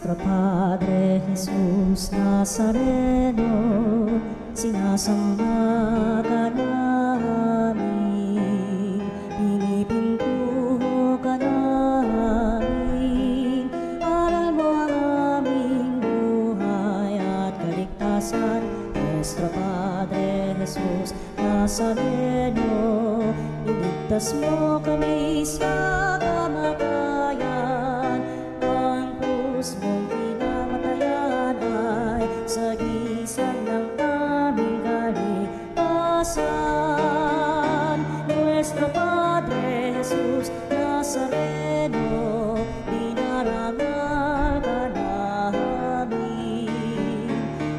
Nuestro Padre Jesus Nazareno, sinasamba ka namin, pinipintuho ka namin, aral mo ang aming buhay at kaligtasan. Nuestro Padre Jesus Nazareno, iligtas mo kami sa kamatayan. Ang krus mong pinamatayan ay sagisag ng aming kaligtasan. Nuestro Padre Jesus Nazareno, dinarangal ka namin.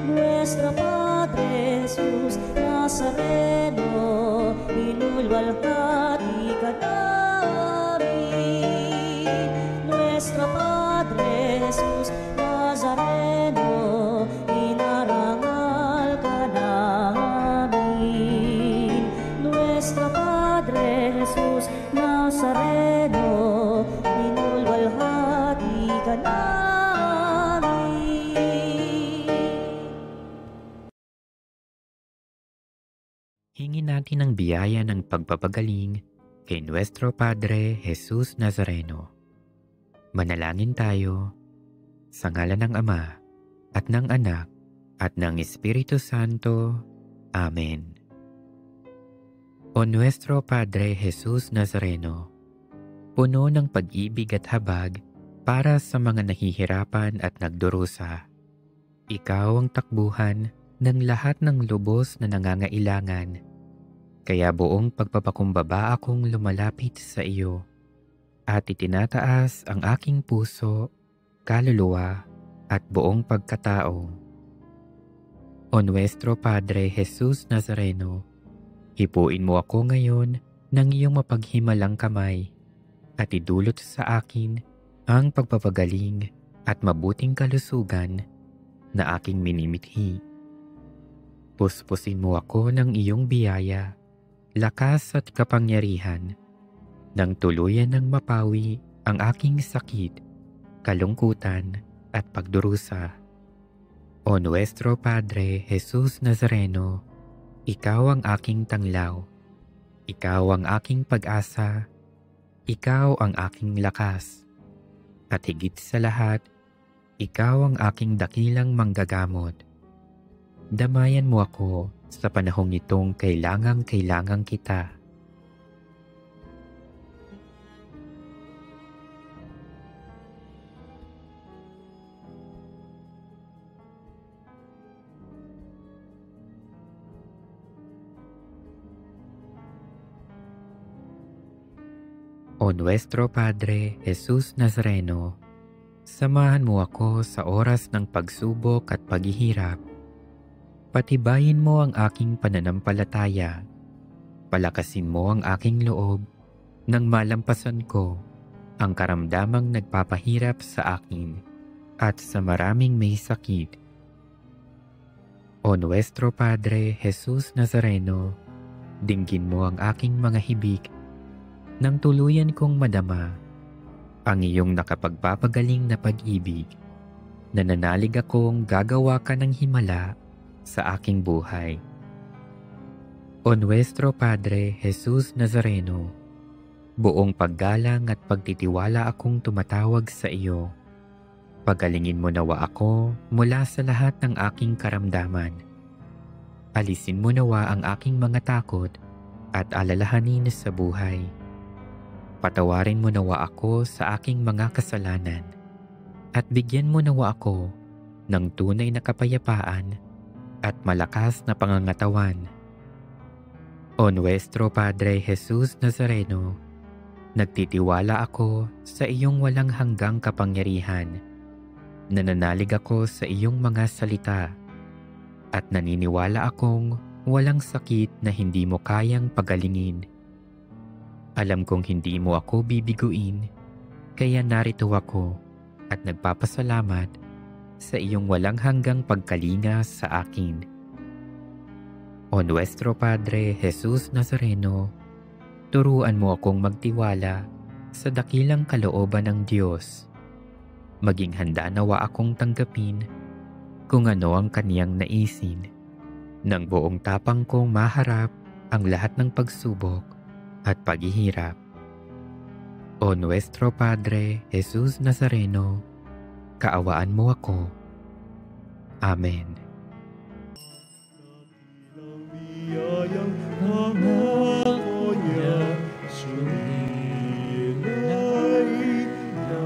Nuestro Padre Jesus Nazareno, inulwalhati ka namin. Nuestro Padre Jesus Nazareno, inarangal ka namin. Nuestro Padre Jesus Nazareno, inulwalhati ka namin. Hingin natin ang biyaya ng pagpapagaling kay Nuestro Padre Jesus Nazareno. Manalangin tayo sa ngalan ng Ama at ng Anak at ng Espiritu Santo. Amen. O Nuestro Padre Jesus Nazareno, puno ng pag-ibig at habag para sa mga nahihirapan at nagdurusa. Ikaw ang takbuhan ng lahat ng lubos na nangangailangan. Kaya buong pagpapakumbaba akong lumalapit sa iyo at itinataas ang aking puso, kaluluwa at buong pagkatao. O Nuestro Padre Jesus Nazareno, hipuin mo ako ngayon ng iyong mapaghimalang kamay at idulot sa akin ang pagpapagaling at mabuting kalusugan na aking minimithi. Puspusin mo ako ng iyong biyaya, lakas at kapangyarihan, nang tuluyan ng mapawi ang aking sakit, kalungkutan at pagdurusa. O Nuestro Padre Jesus Nazareno, ikaw ang aking tanglaw, ikaw ang aking pag-asa, ikaw ang aking lakas, at higit sa lahat, ikaw ang aking dakilang manggagamot. Damayan mo ako sa panahong itong kailangang kita. O Nuestro Padre Jesus Nazareno, samahan mo ako sa oras ng pagsubok at paghihirap. Patibayin mo ang aking pananampalataya. Palakasin mo ang aking loob nang malampasan ko ang karamdamang nagpapahirap sa akin at sa maraming may sakit. O Nuestro Padre Jesus Nazareno, dinggin mo ang aking mga hibik nang tuluyan kong madama ang iyong nakapagpapagaling na pag-ibig. Nananalig akong gagawa ka ng himala sa aking buhay. O Nuestro Padre Jesus Nazareno, buong paggalang at pagtitiwala akong tumatawag sa iyo. Pagalingin mo nawa ako mula sa lahat ng aking karamdaman. Alisin mo nawa ang aking mga takot at alalahanin sa buhay. Patawarin mo nawa ako sa aking mga kasalanan at bigyan mo nawa ako ng tunay na kapayapaan at malakas na pangangatawan. O Nuestro Padre Jesus Nazareno, nagtitiwala ako sa iyong walang hanggang kapangyarihan. Nananalig ako sa iyong mga salita at naniniwala akong walang sakit na hindi mo kayang pagalingin. Alam kong hindi mo ako bibiguin, kaya narito ako at nagpapasalamat sa iyong walang hanggang pagkalinga sa akin. O Nuestro Padre Jesus Nazareno, turuan mo akong magtiwala sa dakilang kalooban ng Diyos. maging handa nawa akong tanggapin kung ano ang kaniyang naisin. Nang buong tapang kong maharap ang lahat ng pagsubok at paghihirap. O Nuestro Padre Jesus Nazareno, kaawaan mo ako. Amen. Biyayang pangako niya, sumilay na.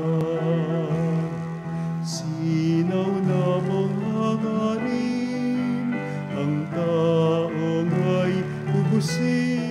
Sinaw na mong hangarin, ang taong ay bubusin.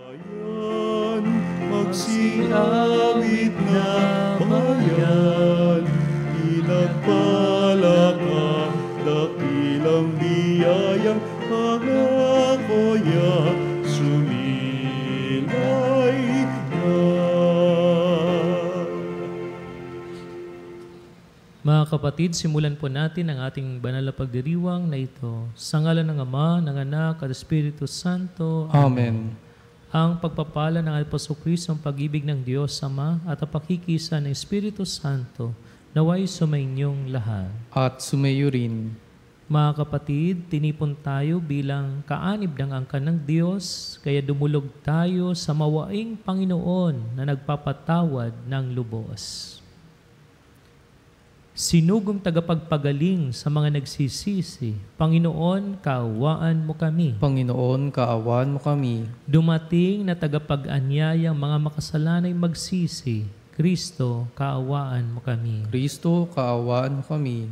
Bayan, magsiawit na bayan, pinagpalakang dakilang biyayang pangako niya, sumilay na. Mga kapatid, simulan po natin ang ating banal na pagdiriwang na ito. Sa ngalan ng Ama, ng Anak, at Espiritu Santo. Amen. Ang pagpapala ng Apostol Kristo, ang pag-ibig ng Diyos Ama, at ang pakikisa ng Espiritu Santo, naway sumainyong lahat. At sumayo rin. Mga kapatid, tinipon tayo bilang kaanib ng angkan ng Diyos, kaya dumulog tayo sa mawaing Panginoon na nagpapatawad ng lubos. Sinugong tagapagpagaling sa mga nagsisisi, Panginoon, kaawaan mo kami. Panginoon, kaawaan mo kami. Dumating na tagapag-anyayang mga makasalanay magsisi, Kristo, kaawaan mo kami. Kristo, kaawaan mo kami.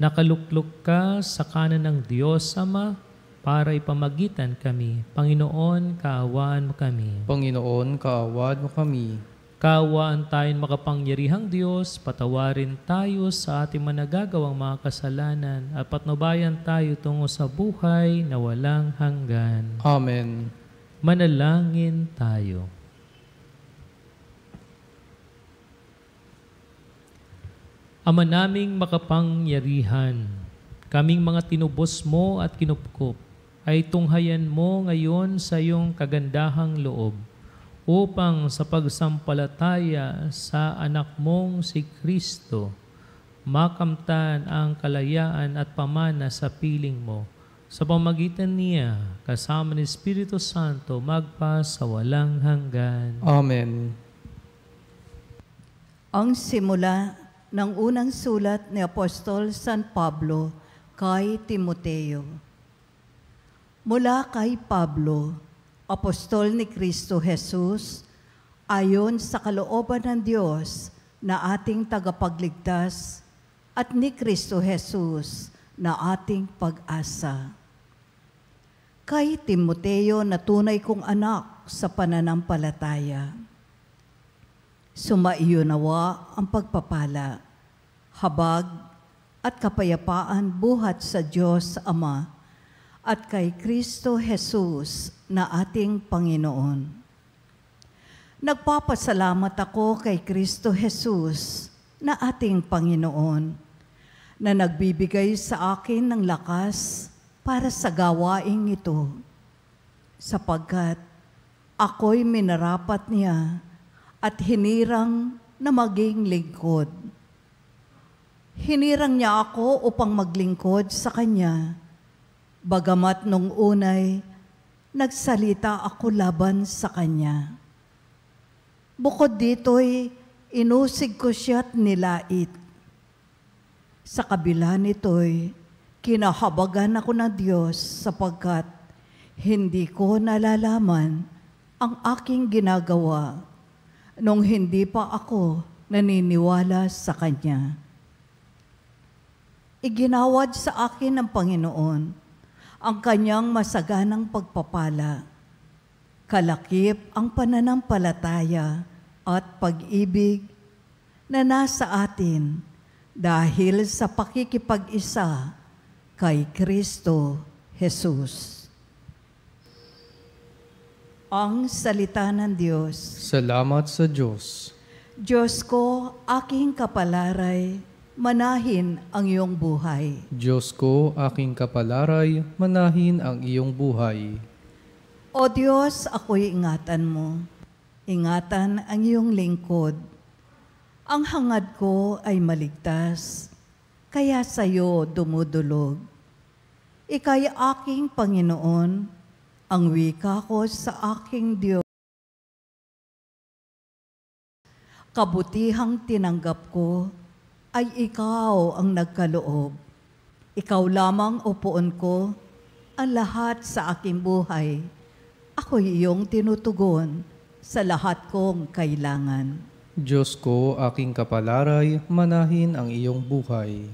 Nakaluklok ka sa kanan ng Diyos Ama para ipamagitan kami. Panginoon, kaawaan mo kami. Panginoon, kaawaan mo kami. Kaawaan tayong makapangyarihang Diyos, patawarin tayo sa ating managagawang mga kasalanan at patnubayan tayo tungo sa buhay na walang hanggan. Amen. Manalangin tayo. Ama naming makapangyarihan, kaming mga tinubos mo at kinupkup, ay tunghayan mo ngayon sa iyong kagandahang loob, upang sa pagsampalataya sa anak mong si Kristo, makamtan ang kalayaan at pamana sa piling mo. Sa pamagitan niya, kasama ni Espiritu Santo, magpa sa walang hanggan. Amen. Ang simula ng unang sulat ni Apostol San Pablo kay Timoteo. Mula kay Pablo, Apostol ni Kristo Jesus, ayon sa kalooban ng Diyos na ating tagapagligtas at ni Kristo Jesus na ating pag-asa. Kay Timoteo na tunay kong anak sa pananampalataya, sumaiyo nawa ang pagpapala, habag at kapayapaan buhat sa Diyos Ama at kay Kristo Jesus na ating Panginoon. Nagpapasalamat ako kay Kristo Jesus na ating Panginoon na nagbibigay sa akin ng lakas para sa gawaing ito, sapagkat ako'y minarapat niya at hinirang na maging lingkod. Hinirang niya ako upang maglingkod sa Kanya, bagamat nung unay, nagsalita ako laban sa Kanya. Bukod dito'y inusig ko siya't nilait. Sa kabila nito'y kinahabagan ako ng Diyos sapagkat hindi ko nalalaman ang aking ginagawa nung hindi pa ako naniniwala sa Kanya. Iginawad sa akin ng Panginoon ang Kanyang masaganang pagpapala, kalakip ang pananampalataya at pag-ibig na nasa atin dahil sa pakikipag-isa kay Kristo Jesus. Ang salita ng Diyos. Salamat sa Diyos. Diyos ko, aking kapalaray, manahin ang iyong buhay. Diyos ko, aking kapalaray, manahin ang iyong buhay. O Diyos, ako'y ingatan mo. Ingatan ang iyong lingkod. Ang hangad ko ay maligtas, kaya sa'yo dumudulog. Ika'y aking Panginoon, ang wika ko sa aking Diyos. Kabutihang tinanggap ko ay ikaw ang nagkaloob. Ikaw lamang upuan ko ang lahat sa aking buhay. Ako'y iyong tinutugon sa lahat kong kailangan. Diyos ko, aking kapalaray, manahin ang iyong buhay.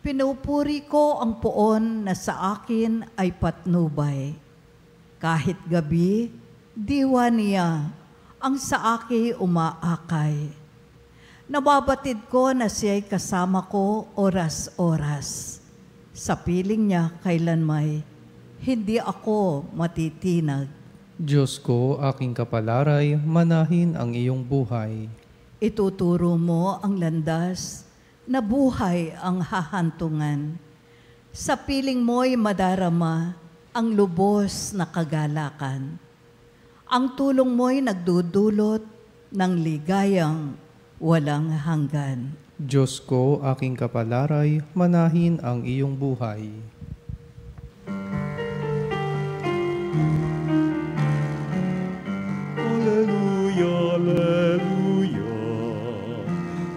Pinupuri ko ang puon na sa akin ay patnubay. Kahit gabi, diwa niya ang sa akin umaakay. Nababatid ko na siya'y kasama ko oras-oras. Sa piling niya kailanmay, hindi ako matitinag. Diyos ko, aking kapalaray, manahin ang iyong buhay. Ituturo mo ang landas na buhay ang hahantungan. Sa piling mo'y madarama ang lubos na kagalakan. Ang tulong mo'y nagdudulot ng ligayang walang hanggan. Diyos ko, aking kapalaray, manahin ang iyong buhay. Alleluia, alleluia.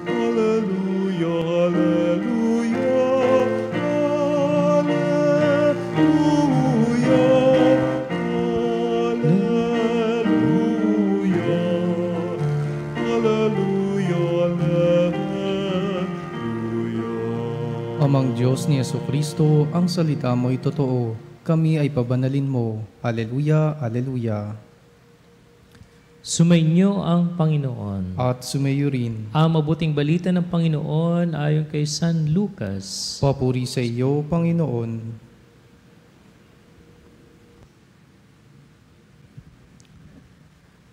Alleluia, alleluia. Alleluia. Alleluia. Alleluia, alleluia. Amang Diyos ni Jesucristo, ang salita mo'y totoo. Kami ay pabanalin mo. Alleluia, alleluia. Sumainyo ang Panginoon. At sumayo rin. Ang mabuting balita ng Panginoon ayon kay San Lucas. Papuri sa iyo, Panginoon.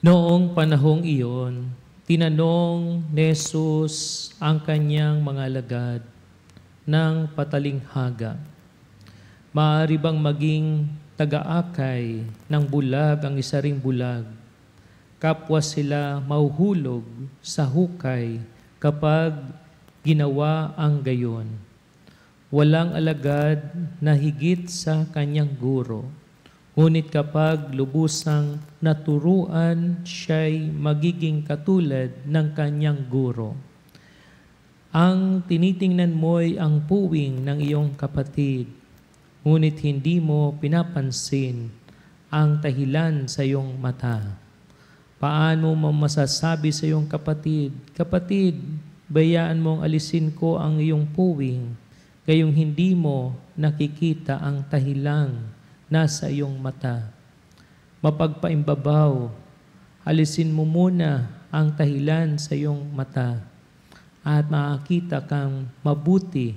Noong panahong iyon, tinanong ni Jesus ang kanyang mga alagad ng patalinghaga. Maaari bang maging taga-akay ng bulag ang isa ring bulag? Kapwa sila mauhulog sa hukay kapag ginawa ang gayon. Walang alagad na higit sa kanyang guro. Ngunit kapag lubusang naturuan, siya'y magiging katulad ng kanyang guro. Ang tinitingnan mo'y ang puwing ng iyong kapatid, ngunit hindi mo pinapansin ang dahilan sa iyong mata. Paano mo masasabi sa iyong kapatid, "Kapatid, bayaan mong alisin ko ang iyong puwing," gayong hindi mo nakikita ang dahilang nasa iyong mata? Mapagpaimbabaw, alisin mo muna ang dahilan sa iyong mata at makakita kang mabuti.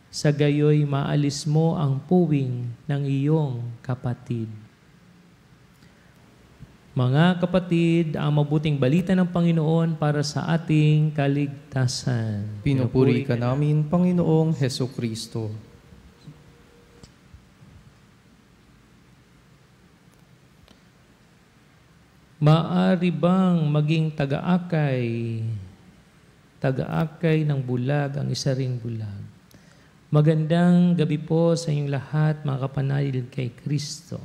Sa gayoy maalis mo ang puwing ng iyong kapatid. Mga kapatid, ang mabuting balita ng Panginoon para sa ating kaligtasan. Pinupuri ka namin, Panginoong Hesukristo. Maaari bang maging taga-akay ng bulag ang isa ring bulag? Magandang gabi po sa inyong lahat, mga kapanalig kay Kristo.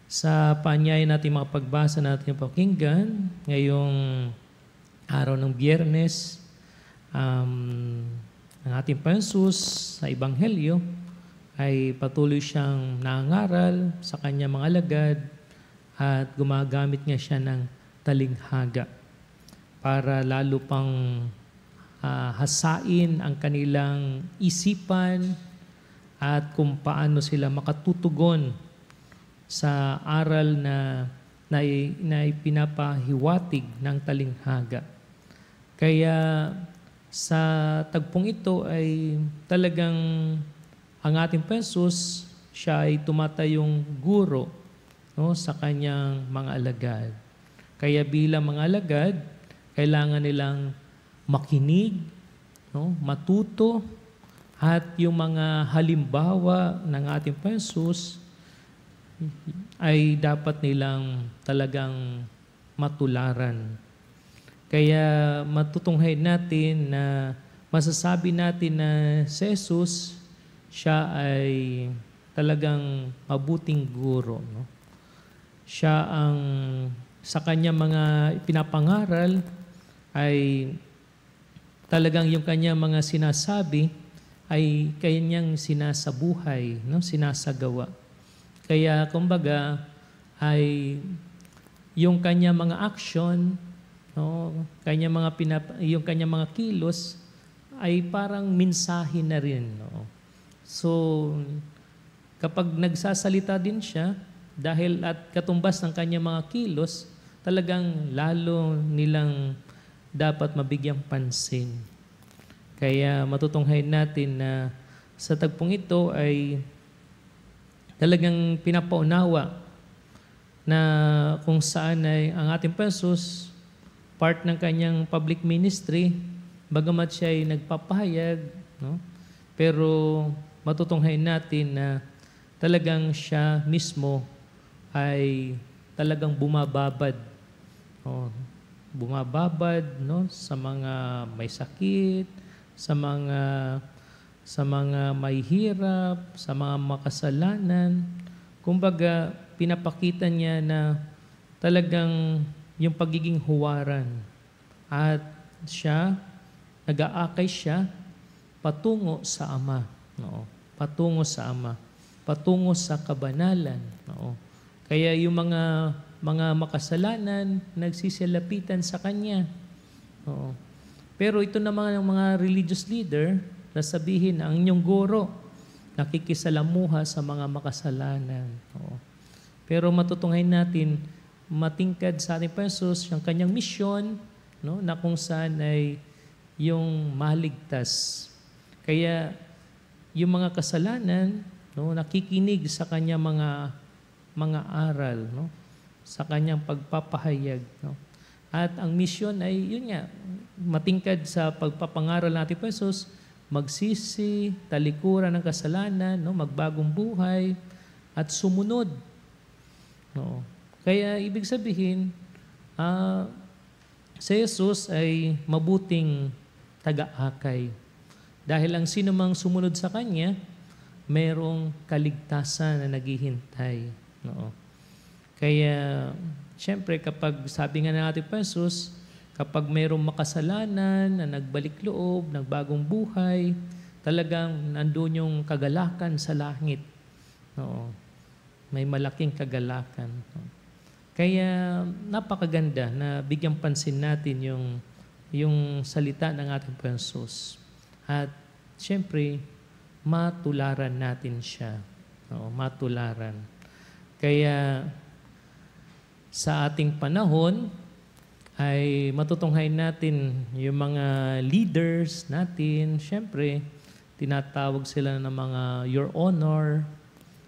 Sa paanyaya natin mga pagbasa natin yung pakinggan, ngayong araw ng Biyernes, ang ating Panginoon sa Ebanghelyo ay patuloy siyang nangangaral sa kanyang mga alagad at gumagamit niya siya ng talinghaga para lalo pang hasain ang kanilang isipan at kung paano sila makatutugon sa aral na ipinapahiwatig ng talinghaga. Kaya sa tagpong ito ay talagang ang ating Panginoon, siya ay tumatayong guro, no, sa kanyang mga alagad. Kaya bilang mga alagad, kailangan nilang makinig no, matuto at yung mga halimbawa ng ating Jesus ay dapat nilang talagang matularan. Kaya matutunghayin natin na masasabi natin na si Jesus, siya ay talagang mabuting guro. No? Siya ang sa kanya mga pinapangaral ay talagang yung kanya mga sinasabi ay kanyang sinasabuhay, no? Sinasagawa. Kaya kumbaga ay yung kanya mga action, no? Yung kanya mga kilos ay parang mensahe na rin. No? So kapag nagsasalita din siya, dahil at katumbas ng kanyang mga kilos, talagang lalo nilang dapat mabigyang pansin. Kaya matutunghayin natin na sa tagpong ito ay talagang pinapaunawa na kung saan ay ang ating Jesus, part ng kanyang public ministry, bagamat siya ay nagpapahayag, no? Pero matutunghayin natin na talagang siya mismo ay talagang bumababad. Oh, bumababad, no, sa mga may sakit, sa mga may hirap, sa mga makasalanan. Kumbaga, pinapakita niya na talagang yung pagiging huwaran. At siya, nag-aakay siya patungo sa Ama. No? Patungo sa Ama. Patungo sa kabanalan. No? Kaya yung mga makasalanan, nagsisilapitan sa Kanya. Oo. Pero ito naman ang mga religious leader, na sabihin ang inyong guro, nakikisalamuha sa mga makasalanan. Oo. Pero matutunghayin natin, matingkad sa ating Jesus, yung Kanyang misyon, no, na kung saan ay yung maligtas. Kaya yung mga kasalanan, no, nakikinig sa Kanyang mga aral, no? Sa kanyang pagpapahayag. No? At ang misyon ay, yun nga, matingkad sa pagpapangaral natin po Jesus, magsisi, talikuran ng kasalanan, no? Magbagong buhay, at sumunod. No? Kaya ibig sabihin, si Jesus ay mabuting taga-akay. Dahil ang sino mang sumunod sa Kanya, mayroong kaligtasan na naghihintay. No? Kaya, siyempre, kapag sabi nga natin pa Jesus, kapag mayroong makasalanan na nagbalik loob, nagbagong buhay, talagang nandun yung kagalakan sa langit. No? May malaking kagalakan. No? Kaya, napakaganda na bigyang pansin natin yung salita ng ating Jesus. At, siyempre, matularan natin siya. No? Matularan. Kaya sa ating panahon ay matutunghayin natin yung mga leaders natin. Siyempre, tinatawag sila ng mga Your Honor.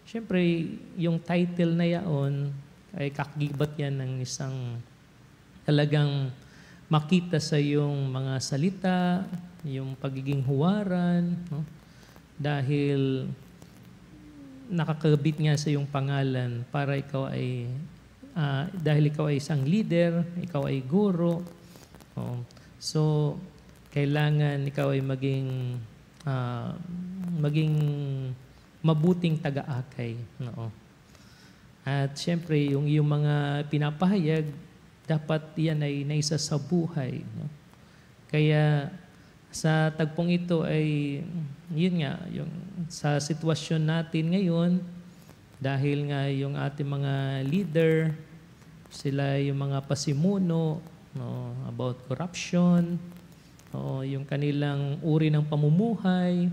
Siyempre, yung title na yaon ay kakibat yan ng isang talagang makita sa yung mga salita, yung pagiging huwaran, no? Dahil nakakabit nga sa iyong pangalan para ikaw ay, dahil ikaw ay isang leader, ikaw ay guro. So, kailangan ikaw ay maging mabuting taga-akay. No? At siyempre, yung mga pinapahayag, dapat yan ay naisa sa buhay. No? Kaya, sa tagpong ito ay, yun nga, yung sa sitwasyon natin ngayon, dahil nga yung ating mga leader, sila yung mga pasimuno, no, about corruption, no, yung kanilang uri ng pamumuhay,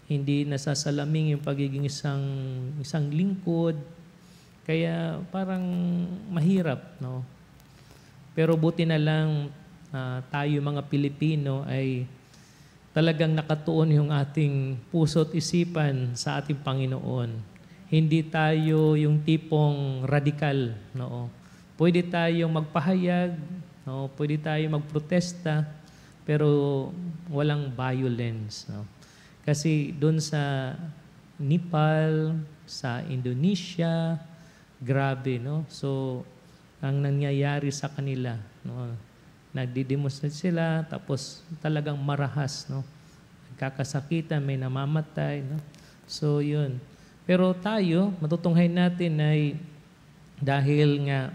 hindi nasasalaming yung pagiging isang lingkod, kaya parang mahirap. No? Pero buti na lang tayo mga Pilipino ay talagang nakatuon yung ating puso at isipan sa ating Panginoon. Hindi tayo yung tipong radikal. No? Pwede tayong magpahayag, no? Pwede tayong magprotesta, pero walang violence. No? Kasi doon sa Nepal, sa Indonesia, grabe, no? So, ang nangyayari sa kanila, no? Nagdidemonstrate sila, tapos talagang marahas, no? Nagkakasakitan, may namamatay, no? So, yun. Pero tayo, matutunghayin natin ay dahil nga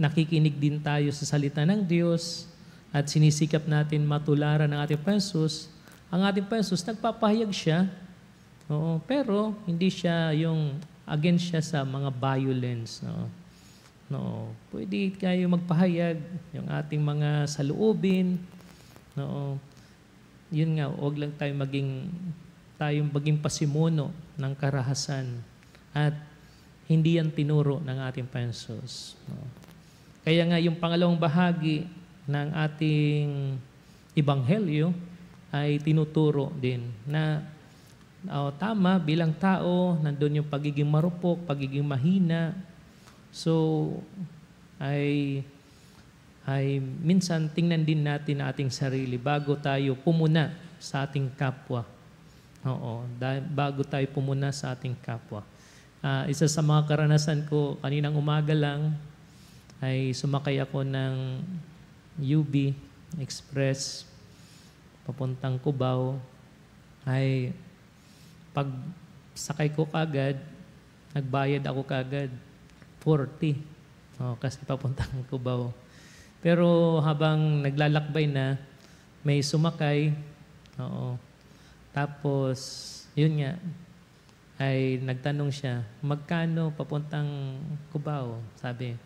nakikinig din tayo sa salita ng Diyos at sinisikap natin matularan ng ating Panginoon, ang ating Panginoon, nagpapahayag siya. Oo, pero hindi siya yung against siya sa mga violence. No, pwede kayo magpahayag yung ating mga saloobin. No, yun nga, huwag lang tayo maging pasimuno ng karahasan at hindi yan tinuro ng ating Panginoon. No. Kaya nga yung pangalawang bahagi ng ating ebanghelyo ay tinuturo din na tama, bilang tao, nandun yung pagiging marupok, pagiging mahina. So, ay minsan tingnan din natin ang ating sarili bago tayo pumuna sa ating kapwa. Oo, bago tayo pumuna sa ating kapwa. Isa sa mga karanasan ko, kaninang umaga lang, ay sumakay ako ng UB Express papuntang Cubao. Ay pag sakay ko kagad, nagbayad ako kagad 40. Kasi papuntang Cubao. Pero habang naglalakbay na, may sumakay. Tapos, yun nga, ay nagtanong siya, magkano papuntang Cubao? Sabi,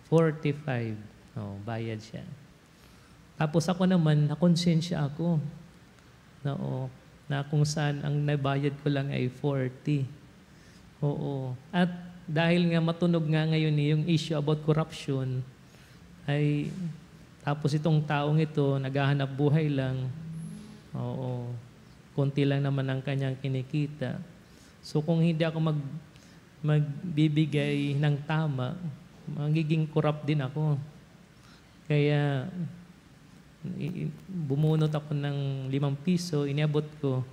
45. Bayad siya. Tapos ako naman, nakonsensya ako. Na kung saan ang nabayad ko lang ay 40. Oo. At dahil nga matunog nga ngayon yung issue about corruption, ay tapos itong taong ito, naghahanap buhay lang. Oo. Konti lang naman ang kanyang kinikita. So kung hindi ako magbibigay ng tama, magiging corrupt din ako. Kaya bumunot ako ng 5 piso, iniabot ko,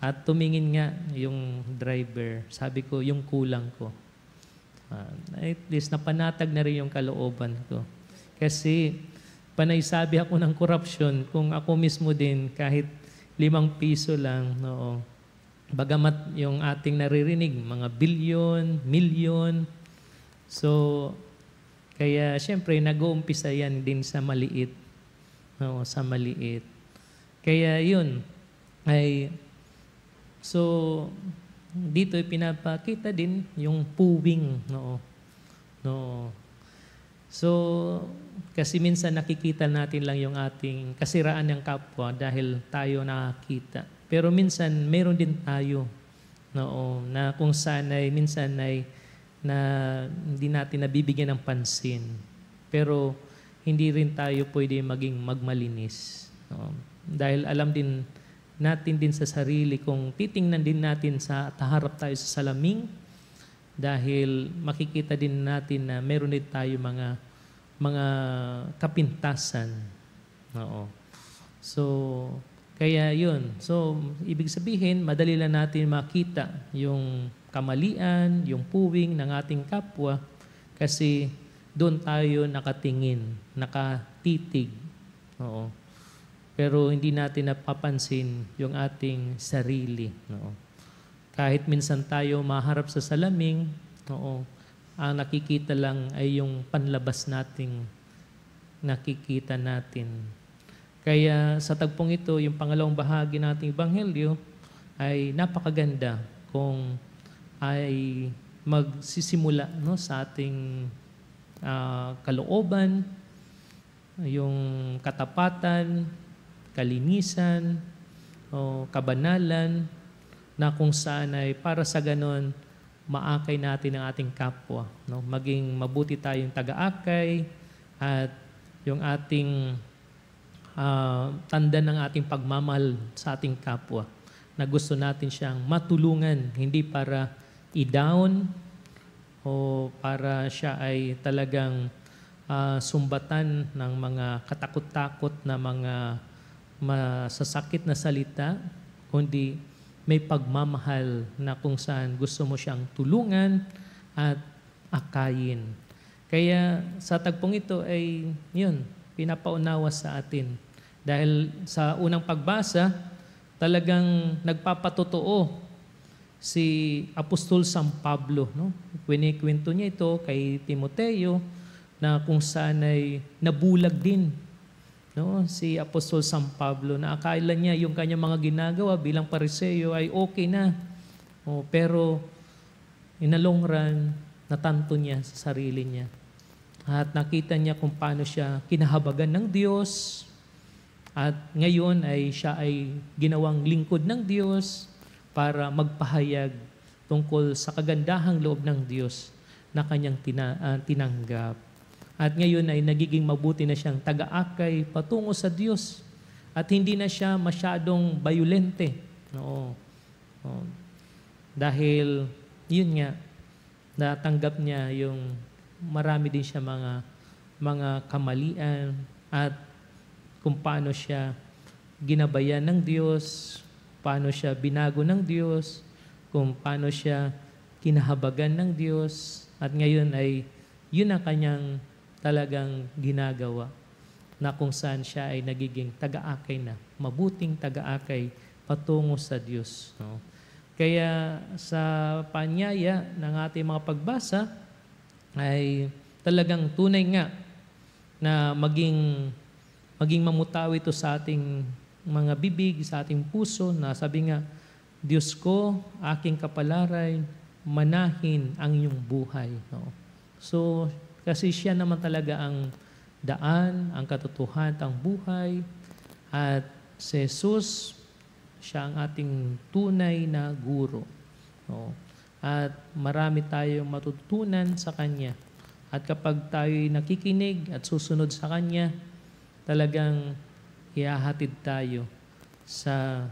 at tumingin nga yung driver. Sabi ko, yung kulang ko. At least napanatag na rin yung kalooban ko. Kasi panay sabi ako ng corruption, kung ako mismo din, kahit 5 piso lang, bagamat yung ating naririnig, mga bilyon, milyon. So, kaya siyempre, nag-uumpisa yan din sa maliit. Sa maliit. Kaya yun, so, dito pinapakita din yung puwing. So, kasi minsan nakikita natin lang yung ating kasiraan ng kapwa dahil tayo nakakita. Pero minsan, meron din tayo na kung saan ay minsan ay na hindi natin nabibigyan ng pansin. Pero hindi rin tayo pwede maging magmalinis. Dahil alam din natin din sa sarili kung titingnan din natin sa taharap tayo sa salamin, dahil makikita din natin na meron din tayo mga kapintasan. So, kaya yun. So, ibig sabihin, madali lang natin makita yung kamalian, yung puwing ng ating kapwa kasi doon tayo nakatingin, nakatitig. Pero hindi natin napapansin yung ating sarili. Kahit minsan tayo maharap sa salamin, ang nakikita lang ay yung panlabas nating nakikita natin. Kaya sa tagpong ito, yung pangalawang bahagi nating ebanghelyo ay napakaganda kung ay magsisimula sa ating kalooban, yung katapatan, kalinisan, kabanalan, na kung saan ay para sa ganon, maakay natin ang ating kapwa. Maging mabuti tayong taga-akay at yung ating tanda ng ating pagmamahal sa ating kapwa na gusto natin siyang matulungan, hindi para i-down o para siya ay talagang sumbatan ng mga katakot-takot na mga masasakit na salita, kundi may pagmamahal na kung saan gusto mo siyang tulungan at akayin. Kaya sa tagpong ito ay yun, pinapaunawa sa atin. Dahil sa unang pagbasa, talagang nagpapatotoo si Apostol San Pablo. No? Kwento niya ito kay Timoteo na kung saan ay nabulag din, no? Si Apostol San Pablo na akala niya yung kanyang mga ginagawa bilang Pariseo ay okay na. Pero in the long run, natanto niya sa sarili niya. At nakita niya kung paano siya kinahabagan ng Diyos. At ngayon ay siya ay ginawang lingkod ng Diyos para magpahayag tungkol sa kagandahang loob ng Diyos na kanyang tinanggap. At ngayon ay nagiging mabuti na siyang taga-akay patungo sa Diyos. At hindi na siya masyadong bayulente. Dahil yun nga, natanggap niya yung marami din siya mga kamalian at kung paano siya ginabayan ng Diyos, paano siya binago ng Diyos, kung paano siya kinahabagan ng Diyos. At ngayon ay yun ang kanyang talagang ginagawa na kung saan siya ay nagiging taga-akay na, mabuting taga-akay patungo sa Diyos. No? Kaya sa panyaya ng ating mga pagbasa ay talagang tunay nga na maging mamutaw ito sa ating mga bibig, sa ating puso na sabi nga, Diyos ko, aking kapalaran, manahin ang iyong buhay. No? So, kasi siya naman talaga ang daan, ang katotohanan, ang buhay. At si Jesus, siya ang ating tunay na guro. No? At marami tayong matutunan sa Kanya. At kapag tayo'y nakikinig at susunod sa Kanya, talagang ihahatid tayo sa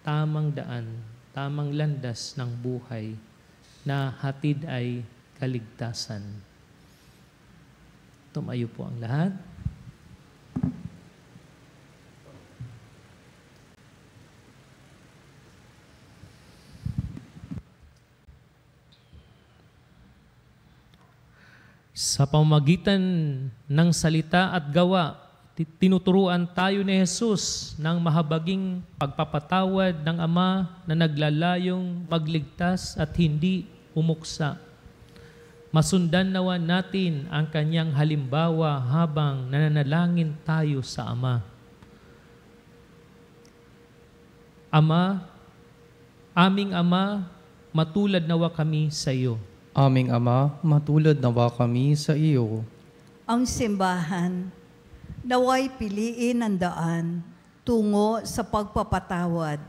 tamang daan, tamang landas ng buhay na hatid ay kaligtasan. Tumayo po ang lahat. Sa pamamagitan ng salita at gawa, tinuturuan tayo ni Jesus ng mahabaging pagpapatawad ng Ama na naglalayong magligtas at hindi umuksa. Masundan nawa natin ang kanyang halimbawa habang nananalangin tayo sa Ama. Ama, aming Ama, matulad nawa kami sa iyo. Aming Ama, matulad nawa kami sa iyo. Ang simbahan, naway piliin ang daan tungo sa pagpapatawad,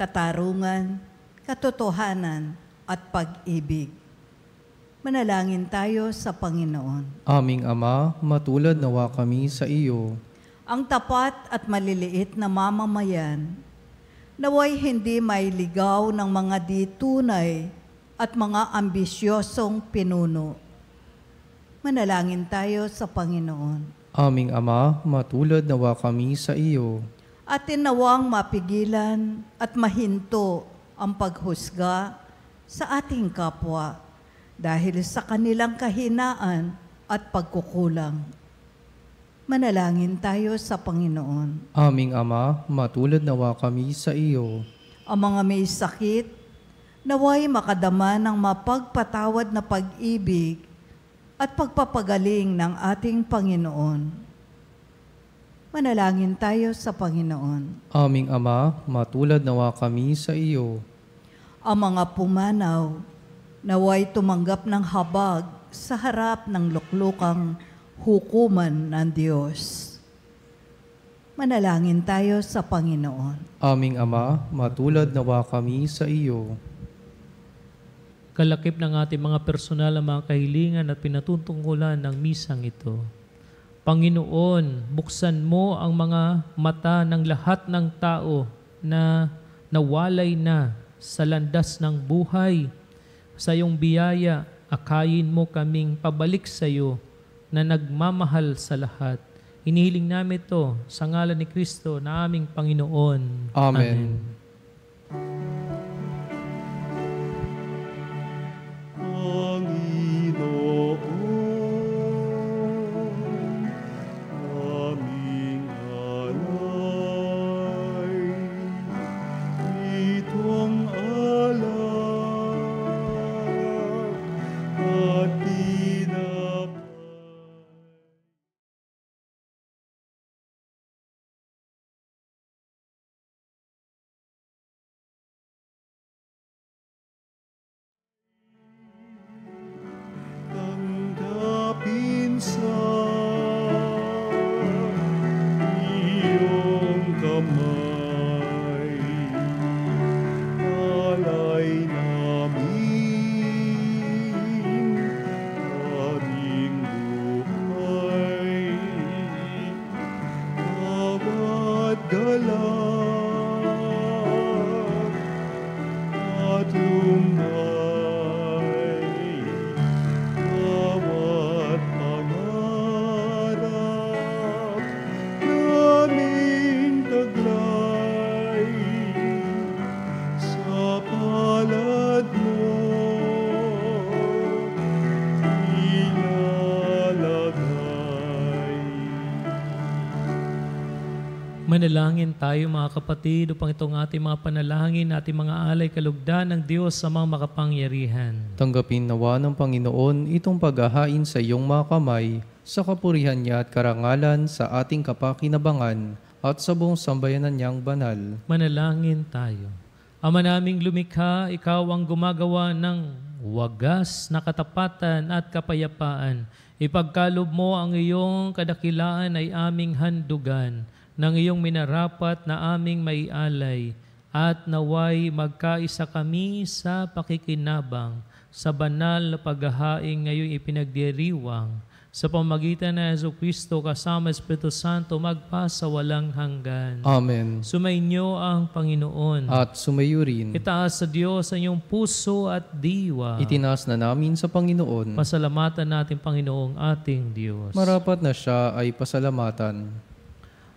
katarungan, katotohanan, at pag-ibig. Manalangin tayo sa Panginoon. Aming Ama, matulad nawa kami sa iyo. Ang tapat at maliliit na mamamayan, naway hindi mailigaw ng mga di tunay at mga ambisyosong pinuno. Manalangin tayo sa Panginoon. Aming Ama, matulad nawa kami sa iyo. Atin nawang mapigilan at mahinto ang paghusga sa ating kapwa dahil sa kanilang kahinaan at pagkukulang. Manalangin tayo sa Panginoon. Aming Ama, matulad nawa kami sa iyo. Ang mga may sakit, naway makadama ng mapagpatawad na pag-ibig at pagpapagaling ng ating Panginoon. Manalangin tayo sa Panginoon. Aming Ama, matulad nawa kami sa iyo. Ang mga pumanaw, naway tumanggap ng habag sa harap ng luklukang hukuman ng Diyos. Manalangin tayo sa Panginoon. Aming Ama, matulad nawa kami sa iyo. Kalakip ng ating mga personal na mga kahilingan at pinatutungkulan ng misang ito. Panginoon, buksan mo ang mga mata ng lahat ng tao na nawalay na sa landas ng buhay. Sa iyong biyaya, akayin mo kaming pabalik sa iyo na nagmamahal sa lahat. Inihiling namin ito sa ngalan ni Kristo na aming Panginoon. Amen. Manalangin tayo mga kapatid upang itong ating mga panalangin, ating mga alay kalugdan ng Diyos sa mga makapangyarihan. Tanggapin nawa ng Panginoon itong paghahain sa iyong mga kamay sa kapurihan niya at karangalan sa ating kapakinabangan at sa buong sambayanan niyang banal. Manalangin tayo. Ama naming lumikha, ikaw ang gumagawa ng wagas na katapatan at kapayapaan. Ipagkalob mo ang iyong kadakilaan ay aming handugan ng iyong minarapat na aming maialay at naway magkaisa kami sa pakikinabang sa banal na paghahain ngayong ipinagdiriwang sa pamagitan ng Jesucristo kasama Espiritu Santo magpasa walang hanggan. Amen. Sumainyo ang Panginoon. At sumayo rin. Itaas sa Diyos ang iyong puso at diwa. Itinaas na namin sa Panginoon. Pasalamatan natin Panginoong ating Diyos. Marapat na siya ay pasalamatan.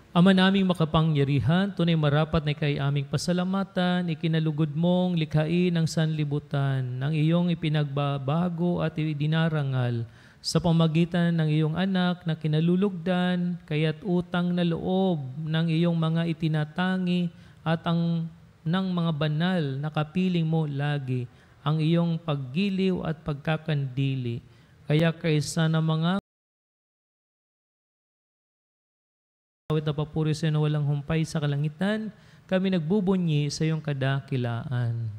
Ama naming makapangyarihan, tunay marapat na ikay aming pasalamatan, ikinalugod mong likhain ang sanlibutan, ng iyong ipinagbabago at idinarangal sa pamagitan ng iyong anak na kinalulugdan, kaya't utang na loob ng iyong mga itinatangi at ang ng mga banal na kapiling mo lagi, ang iyong paggiliw at pagkakandili. Kaya kaysa ng mga awit na papuri sa iyo na walang humpay sa kalangitan, kami nagbubunyi sa iyong kadakilaan.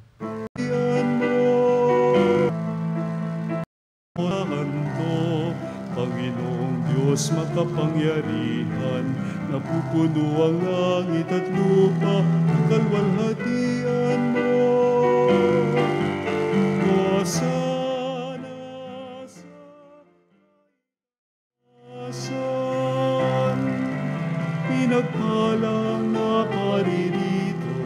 Mo, Panginoong Diyos makapangyarihan, napupuno ang langit at lupa, kalwalhatian mo. Hosana sa pinagpalang nakaririto.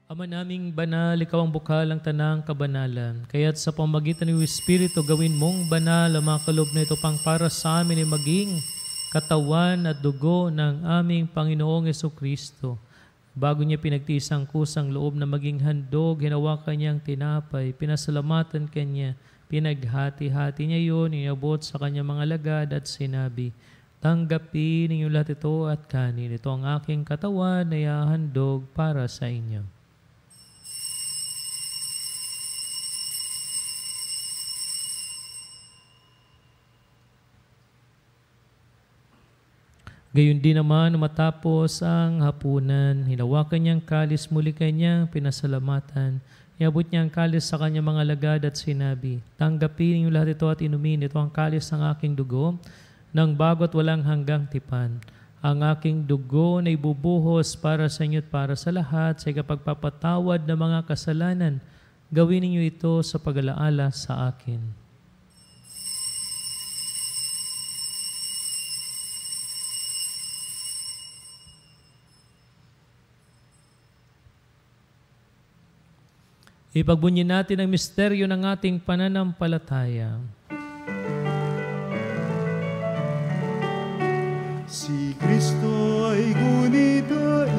Ama naming banal, ikaw ang bukal ng tanang kabanalan. Kaya't sa pamagitan ng Espiritu, gawin mong banal ang mga kaloob na ito pang para sa amin ay maging katawan at dugo ng aming Panginoong Jesucristo. Bago niya pinagtiis ang kusang loob na maging handog, hinawakan niyang tinapay, pinasalamatan kanya, pinaghati-hati niya yun, inabot sa kanyang mga lagad at sinabi, tanggapin ninyo lahat ito at kanin. Ito ang aking katawan na ihahandog para sa inyo. Gayon din naman, matapos ang hapunan, hinawakan niyang kalis, muli kanyang pinasalamatan. Iabot niya ang kalis sa kanyang mga lagad at sinabi, tanggapin niyo lahat ito at inumin. Ito ang kalis ng aking dugo, ng bago at walang hanggang tipan. Ang aking dugo na ibubuhos para sa inyo at para sa lahat sa ikapagpapatawad ng mga kasalanan. Gawin niyo ito sa pag-alaala sa akin. Ipagbunyin natin ang misteryo ng ating pananampalataya. Si Kristo ay gunitain,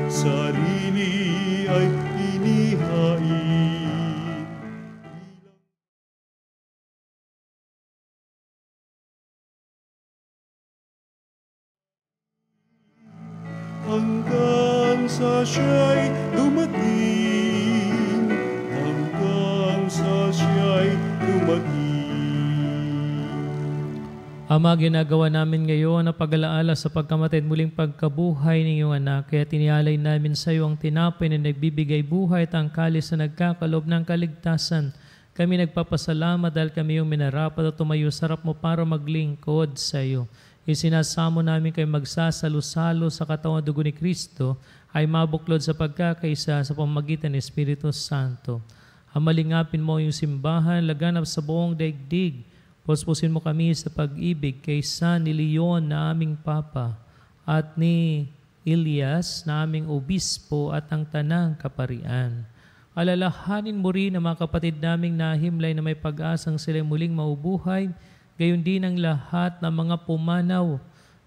sarili ay inihain. Hanggang sa siya'y dumating, hanggang sa siya'y dumating. Ama, ginagawa namin ngayon na pag-alaala sa pagkamatay at muling pagkabuhay ng iyong anak, kaya tinialay namin sa iyo ang tinapay na nagbibigay buhay at ang kalis na nagkakalob ng kaligtasan. Kami nagpapasalamat dahil kami yung minarapat at tumayo sarap mo para maglingkod sa iyo. Isinasamo namin kayo magsasalo-salo sa katawan at dugo ni Kristo ay mabuklod sa pagkakaisa sa pamamagitan ng Espiritu Santo. Hamalingapin mo yung simbahan, laganap sa buong daigdig. Puspusin mo kami sa pag-ibig kaysa ni Leon na aming Papa at ni Elias na aming Obispo at ang Tanang Kaparian. Alalahanin mo rin ang mga kapatid naming nahimlay na may pag-asang sila muling maubuhay, gayon din ang lahat ng mga pumanaw.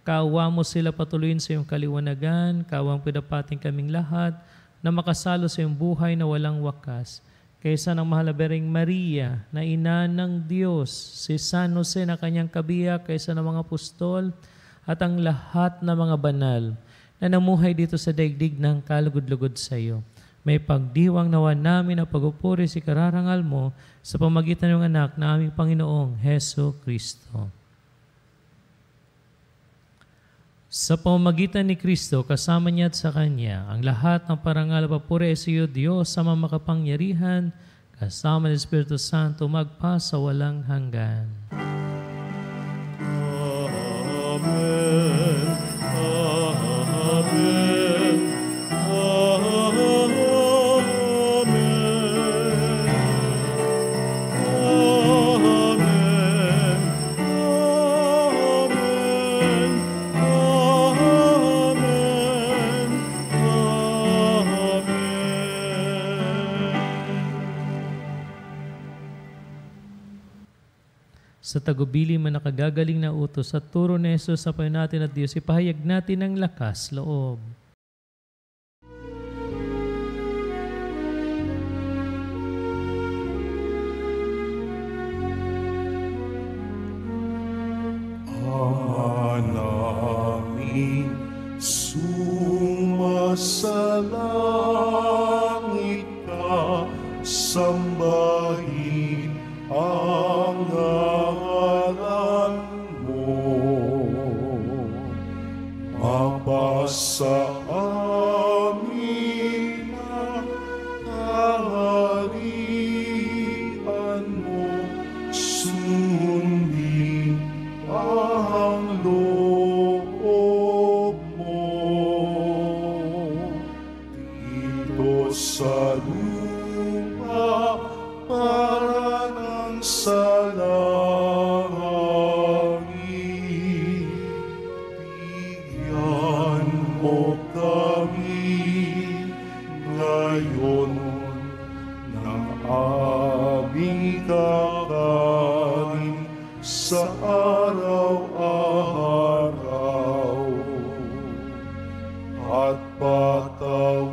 Kaawa mo sila patuloyin sa iyong kaliwanagan, kaawang pinapating kaming lahat na makasalo sa iyong buhay na walang wakas. Kaysa ng mahal na Birheng Maria, na ina ng Diyos, si San Jose na kanyang kabiyak, kaysa ng mga apostol, at ang lahat ng mga banal na namuhay dito sa daigdig ng kalugod-lugod sa iyo. May pagdiwang nawa namin ang pagpupuri si kararangal mo sa pamagitan ng anak na aming Panginoong Heso Kristo. Sa pamamagitan ni Kristo, kasama niya at sa Kanya, ang lahat ng parangal at papuri sa iyo, Diyos, sa makapangyarihan, kasama ng Espiritu Santo, magpasa walang hanggan. Amen. Amen. Sa tagubili man nakagagaling na utos at turo ni Jesus sa Panginoon natin at Diyos, ipahayag natin ang lakas loob. Ama namin, sumasalangit ka, sambahin ang ngalan mo. Mapasa amin ang kaharian mo, sundin ang loob mo. Dito sa lupa, para ng sa langit, bigyan mo kami ngayon ng aming kakanin sa araw-araw, at patawarin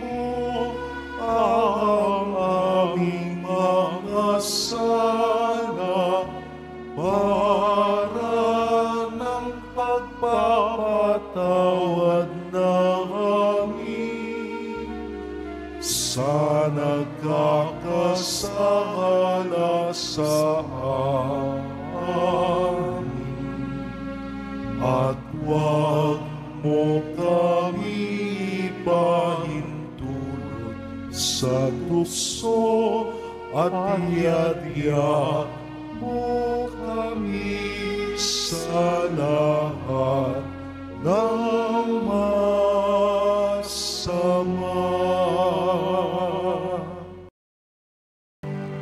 mo ang aming mga sala para ng pagpapatawad namin sa nagkakasala sa amin, at huwag mo kami ipahintulot sa tukso, at iadya mo kami sa lahat ng masama.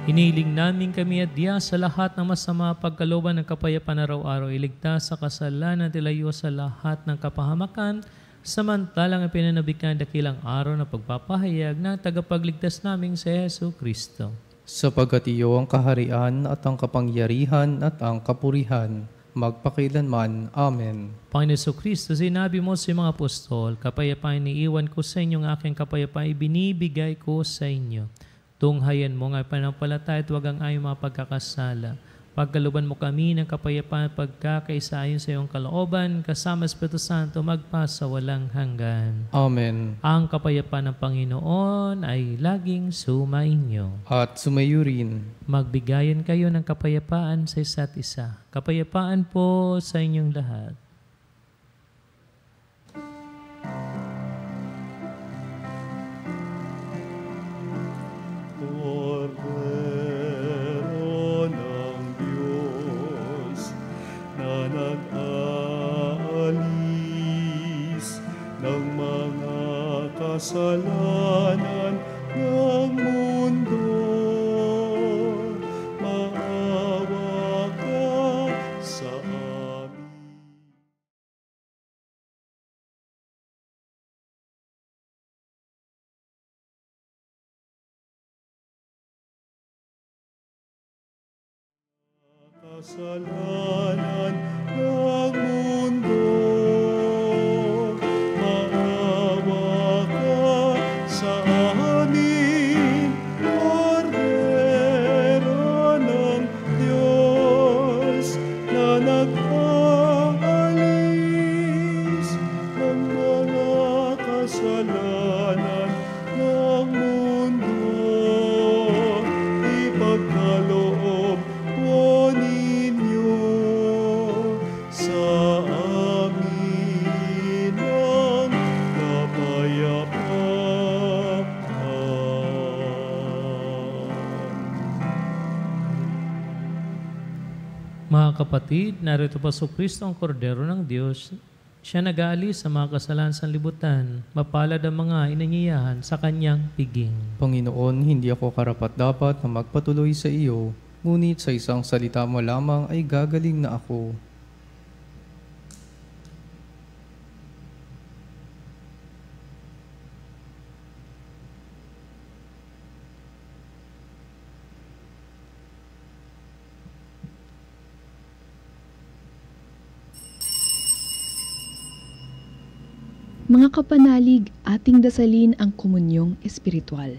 Hiniling namin kami at diya sa lahat ng masama, pagkalooban ng kapayapaan araw-araw, iligtas sa kasalanan, tilayo sa lahat ng kapahamakan, samantalang ipinanabik na ang dakilang araw na pagpapahayag ng tagapagligtas naming si Hesu Kristo. Sapagkat iyo ang kaharian at ang kapangyarihan at ang kapurihan, magpakailanman. Amen. Panginoon Hesu Kristo, sinabi mo sa mga apostol, kapayapaan iniiwan ko sa inyo, ng aking kapayapaan ibinibigay ko sa inyo. Tunghayan mo nga panampalataya at huwag ang ayong mga pagkakasala. Pagkaluban mo kami ng kapayapaan at pagkakaisa ayon sa iyong kalooban, kasama sa Espiritu Santo, magpasa walang hanggan. Amen. Ang kapayapaan ng Panginoon ay laging sumainyo. At sumayo rin. Magbigayan kayo ng kapayapaan sa isa't isa. Kapayapaan po sa inyong lahat. Cordero ng Diyos na nag-aalis ng mga kasalanan ng mundo, maawa ka sa amin. Kasalanan ng mundo, maawa ka sa amin. Cordero ng Diyos na nag-aalis ng mga kasalanan ng mundo, ipagkaloob po ninyo sa amin ang kapayapaan. Mga kapatid, narito pa si Kristo ang kordero ng Diyos. Siya nag-aalis sa mga kasalanan sa libutan. Mapalad ang mga inanyayahan sa kanyang piging. Panginoon, hindi ako karapat-dapat na magpatuloy sa iyo, ngunit sa isang salita mo lamang ay gagaling na ako. Mga kapanalig, ating dasalin ang komunyong espiritual.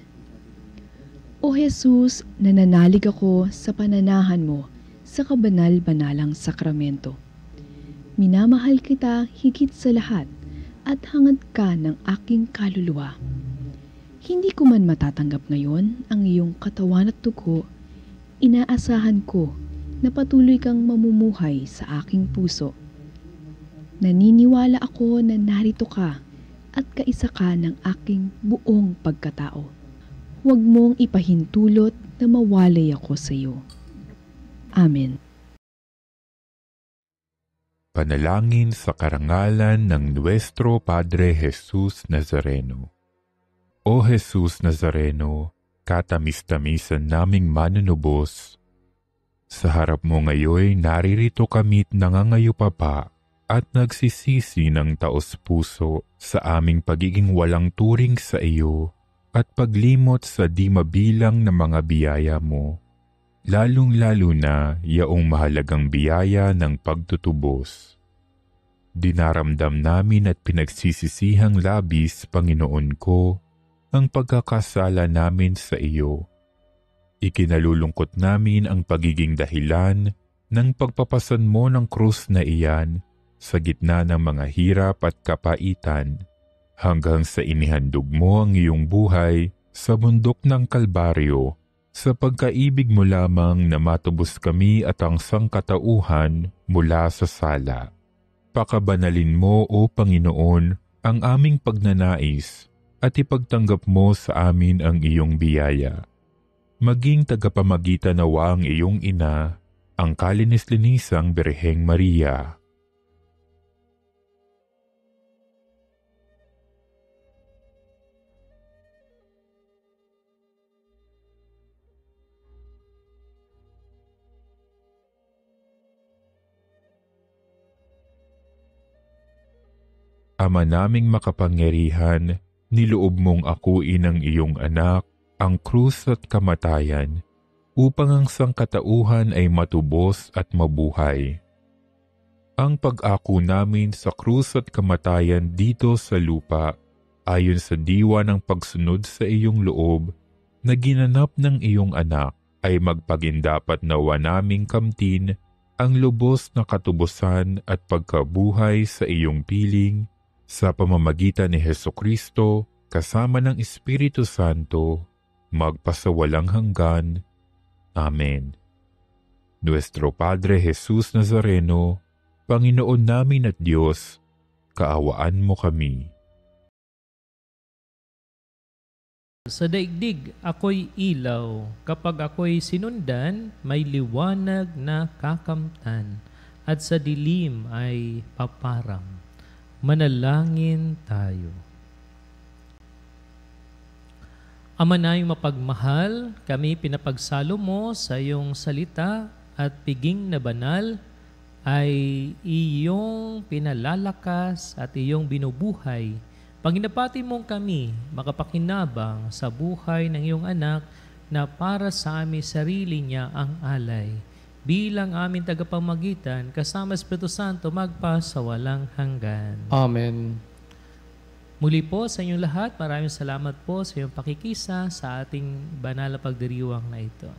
O Jesus, nananalig ako sa pananahan mo sa kabanal-banalang sakramento. Minamahal kita higit sa lahat at hangad ka ng aking kaluluwa. Hindi ko man matatanggap ngayon ang iyong katawan at dugo, inaasahan ko na patuloy kang mamumuhay sa aking puso. Naniniwala ako na narito ka at kaisa ka ng aking buong pagkatao. Huwag mong ipahintulot na mawalay ako sa iyo. Amen. Panalangin sa karangalan ng Nuestro Padre Jesus Nazareno. O Jesus Nazareno, katamis-tamisan naming manunubos, sa harap mo ngayon naririto kami't nangangayupapa at nagsisisi ng taos-puso sa aming pagiging walang turing sa iyo at paglimot sa di mabilang na mga biyaya mo, lalong-lalo na yaong mahalagang biyaya ng pagtutubos. Dinaramdam namin at pinagsisisihang labis, Panginoon ko, ang pagkakasala namin sa iyo. Ikinalulungkot namin ang pagiging dahilan ng pagpapasan mo ng krus na iyan sa gitna ng mga hirap at kapaitan, hanggang sa inihandog mo ang iyong buhay sa bundok ng Kalbaryo, sa pagkaibig mo lamang na matubos kami at ang sangkatauhan mula sa sala. Pakabanalin mo, O Panginoon, ang aming pagnanais at ipagtanggap mo sa amin ang iyong biyaya. Maging tagapamagitan nawa ang iyong ina, ang kalinis-linisang Birheng Maria. Ama naming makapangyarihan, niloob mong akuin ang iyong anak, ang krus at kamatayan, upang ang sangkatauhan ay matubos at mabuhay. Ang pag-ako namin sa krus at kamatayan dito sa lupa, ayon sa diwa ng pagsunod sa iyong loob, na ginanap ng iyong anak, ay magpagindapat nawa naming kamtin ang lubos na katubusan at pagkabuhay sa iyong piling sa pamamagitan ni Hesukristo kasama ng Espiritu Santo, magpasawalang hanggan. Amen. Nuestro Padre Jesus Nazareno, Panginoon namin at Diyos, kaawaan mo kami. Sa daigdig ako'y ilaw, kapag ako'y sinundan, may liwanag na kakamtan, at sa dilim ay paparam. Manalangin tayo. Ama naming mapagmahal, kami pinapagsalo mo sa iyong salita at piging na banal ay iyong pinalalakas at iyong binubuhay. Paginapati mong kami makapakinabang sa buhay ng iyong anak na para sa aming sarili niya ang alay. Bilang aming tagapamagitan, kasama Espiritu Santo magpa sa walang hanggan. Amen. Muli po sa inyong lahat, maraming salamat po sa iyong pakikisa sa ating banal na pagdiriwang na ito.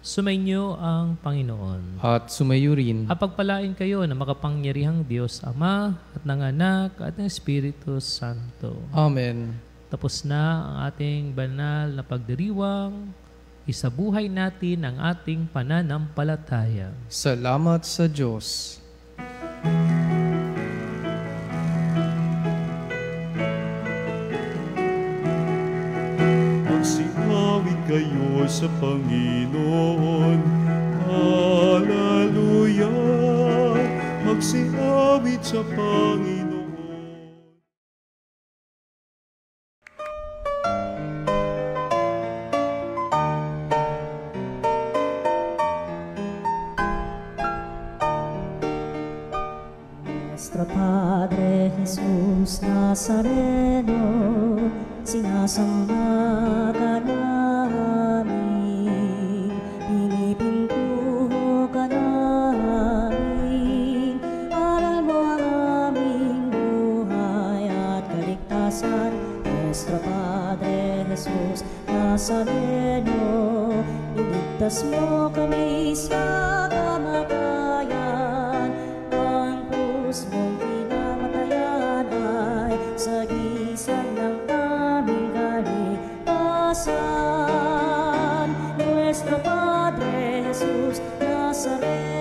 Sumainyo ang Panginoon. At sumayo rin. At pagpalain kayo na makapangyarihang Diyos Ama at ng Anak at ng Espiritu Santo. Amen. Tapos na ang ating banal na pagdiriwang. Isabuhay natin ang ating pananampalataya. Salamat sa Diyos. Magsinawit kayo sa Panginoon. Hallelujah! Magsinawit sa Panginoon. Nuestro Padre Jesus Nazareno, sinasamba ka namin, pinipintuho ka namin, aral mo ang aming buhay at kaligtasan. Nuestro Padre Jesus Nazareno, iligtas mo kami sa kamatayan, ang krus mong pinamatayan ay sagisag ng aming kaligtasan. Nuestro Padre Jesus Nazareno,